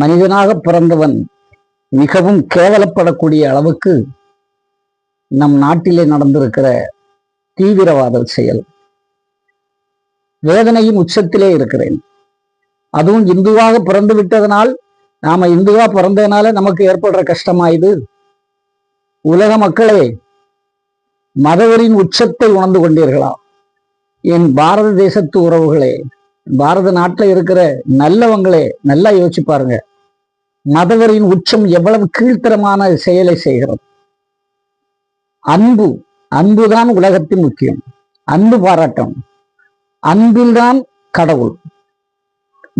மனிதனாக பிறந்தவன் மிகவும் கேவலப்படக்கூடிய அளவுக்கு நம் நாட்டிலே நடந்திருக்கிற தீவிரவாத செயல் வேதனையின் உச்சத்திலே இருக்கிறேன். அதுவும் இந்துவாக பிறந்து விட்டதனால், நாம இந்துவா பிறந்ததுனால நமக்கு ஏற்படுற கஷ்டமா இது? உலக மக்களே, மதவரின் உச்சத்தை உணர்ந்து கொண்டீர்களா? என் பாரத தேசத்து உறவுகளே, பாரத நாட்டில் இருக்கிற நல்லவங்களே, நல்லா யோசிச்சு பாருங்க. மதவரின் உச்சம் எவ்வளவு கீழ்த்தரமான செயலை செய்கிறது. அன்புதான் உலகத்தின் முக்கியம். அன்பு பாராட்டம். அன்பில்தான் கடவுள்.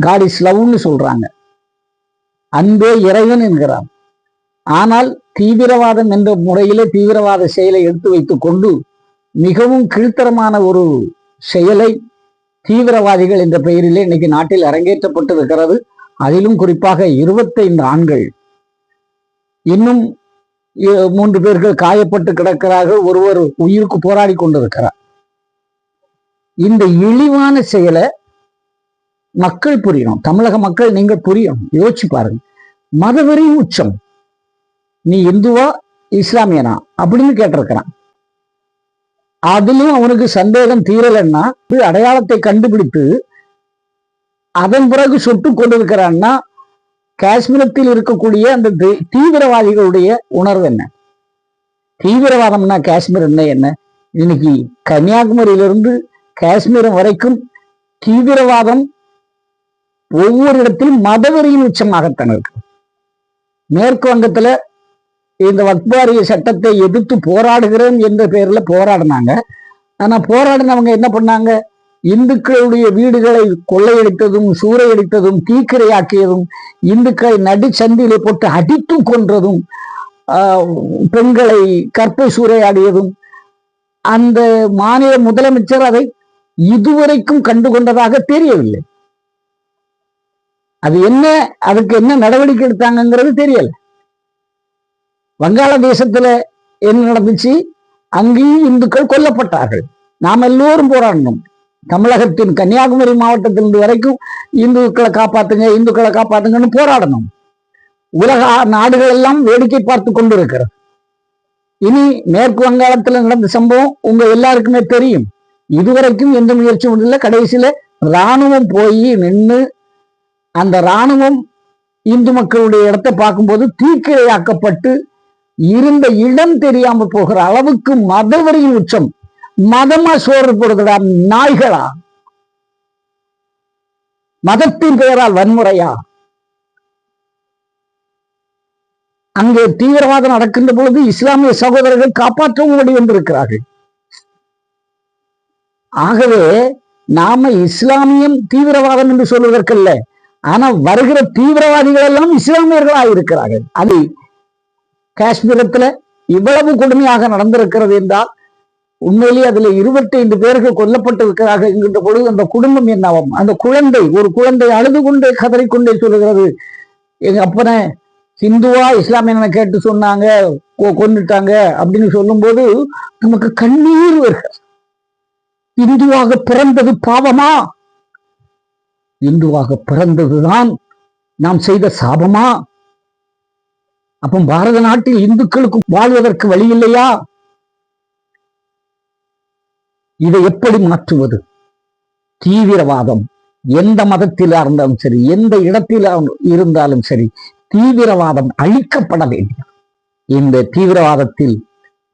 காட் இஸ் லவ்னு சொல்றாங்க. அன்பே இறைவன் என்கிறார். ஆனால் தீவிரவாதம் என்ற முறையிலே தீவிரவாத செயலை எடுத்து வைத்துக் கொண்டு மிகவும் கீழ்த்தரமான ஒரு செயலை தீவிரவாதிகள் என்ற பெயரிலே இன்னைக்கு நாட்டில் அரங்கேற்றப்பட்டு இருக்கிறது. அதிலும் குறிப்பாக 25 ஆண்கள், இன்னும் 3 பேர்கள் காயப்பட்டு கிடக்கிறார்கள். ஒருவர் உயிருக்கு போராடி கொண்டிருக்கிறார். இந்த இழிவான செயலை மக்கள் புரியணும். தமிழக மக்கள் நீங்க புரியணும். யோசிச்சு பாருங்க. மதவெறி உச்சம். நீ இந்துவா இஸ்லாமியனா அப்படின்னு கேட்டிருக்கிறான். அதிலும் அவனுக்கு சந்தேகம் தீரலன்னா அடையாளத்தை கண்டுபிடித்து அதன் பிறகு சுட்டு கொண்டிருக்கிறான்னா காஷ்மீரத்தில் இருக்கக்கூடிய அந்த தீவிரவாதிகளுடைய உணர்வு என்ன? தீவிரவாதம்னா காஷ்மீர் என்ன? இன்னைக்கு கன்னியாகுமரியிலிருந்து காஷ்மீரம் வரைக்கும் தீவிரவாதம் ஒவ்வொரு இடத்திலும் மதவெறியின் உச்சமாகத்தான் இருக்கு. மேற்கு வங்கத்துல இந்த வக்பாரிய சட்டத்தை எதிர்த்து போராடுகிறோம் என்ற பெயர்ல போராடினாங்க. ஆனா போராடினவங்க என்ன பண்ணாங்க? இந்துக்களுடைய வீடுகளை கொள்ளையடித்ததும் சூறையடித்ததும் தீக்கிரையாக்கியதும் இந்துக்களை நடுச்சந்திலே போட்டு அடித்து கொன்றதும் பெண்களை கற்பை சூறையாடியதும் அந்த மாநில முதலமைச்சர் அதை இதுவரைக்கும் கண்டுகொண்டதாக தெரியவில்லை. அது என்ன, அதுக்கு என்ன நடவடிக்கை எடுத்தாங்கிறது தெரியல. வங்காளதேசத்துல என்ன நடந்துச்சு? அங்கேயும் இந்துக்கள் கொல்லப்பட்டார்கள். நாம் எல்லோரும் போராடணும். தமிழகத்தின் கன்னியாகுமரி மாவட்டத்திலிருந்து வரைக்கும் இந்துக்களை காப்பாத்துங்க, இந்துக்களை காப்பாத்துங்கன்னு போராடணும். உலக நாடுகள் எல்லாம் வேடிக்கை பார்த்து கொண்டு இருக்கிறது. இனி மேற்கு வங்காளத்துல நடந்த சம்பவம் உங்க எல்லாருக்குமே தெரியும். இதுவரைக்கும் எந்த முயற்சியும் இல்லை. கடைசியில இராணுவம் போய் நின்று அந்த இராணுவம் இந்து மக்களுடைய இடத்தை பார்க்கும்போது தீக்கிரையாக்கப்பட்டு இருந்த இடம் தெரியாம போகிற அளவுக்கு மதவெறியின் உச்சம். மதமா சோறு போடுறதா நாய்களா? மதத்தின் பெயரால் வன்முறையா? அங்கே தீவிரவாதம் நடக்கின்ற பொழுது இஸ்லாமிய சகோதரர்கள் காப்பாற்றவும் ஓடி வந்திருக்கிறார்கள். ஆகவே நாம இஸ்லாமியம் தீவிரவாதம் என்று சொல்வதற்கல்ல. ஆனா வருகிற தீவிரவாதிகள் எல்லாம் இஸ்லாமியர்களாக இருக்கிறார்கள். அது காஷ்மீரத்துல இவ்வளவு கொடுமையாக நடந்திருக்கிறது என்றால் உண்மையிலேயே அதுல 25 பேர்கள் கொல்லப்பட்டு இருக்கிறார்கள் என்கின்ற பொழுது அந்த குடும்பம் என்னவும், அந்த ஒரு குழந்தை அழுது கொண்டே கதறிக்கொண்டே சொல்லுகிறது, எங்க அப்பனை ஹிந்துவா இஸ்லாமியனை கேட்டு சொன்னாங்க, கொண்டுட்டாங்க அப்படின்னு சொல்லும் போது நமக்கு கண்ணீர் வருகிறது. இந்துவாக பிறந்தது பாவமா? இந்துவாக பிறந்ததுதான் நாம் செய்த சாபமா? அப்போ பாரத நாட்டில் இந்துக்களுக்கு வாழ்வதற்கு வழி இல்லையா? இதை எப்படி மாற்றுவது? தீவிரவாதம் எந்த மதத்தில் இருந்தாலும் சரி, எந்த இடத்தில் இருந்தாலும் சரி, தீவிரவாதம் அழிக்கப்பட வேண்டும். இந்த தீவிரவாதத்தில்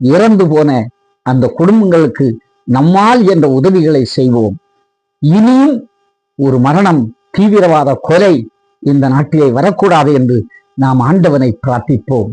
இறந்து போன அந்த குடும்பங்களுக்கு நம்மால் என்ற உதவிகளை செய்வோம். இனியும் ஒரு மரணம், தீவிரவாத கொலை இந்த நாட்டிலே வரக்கூடாது என்று நாம் ஆண்டவனை பிரார்த்திப்போம்.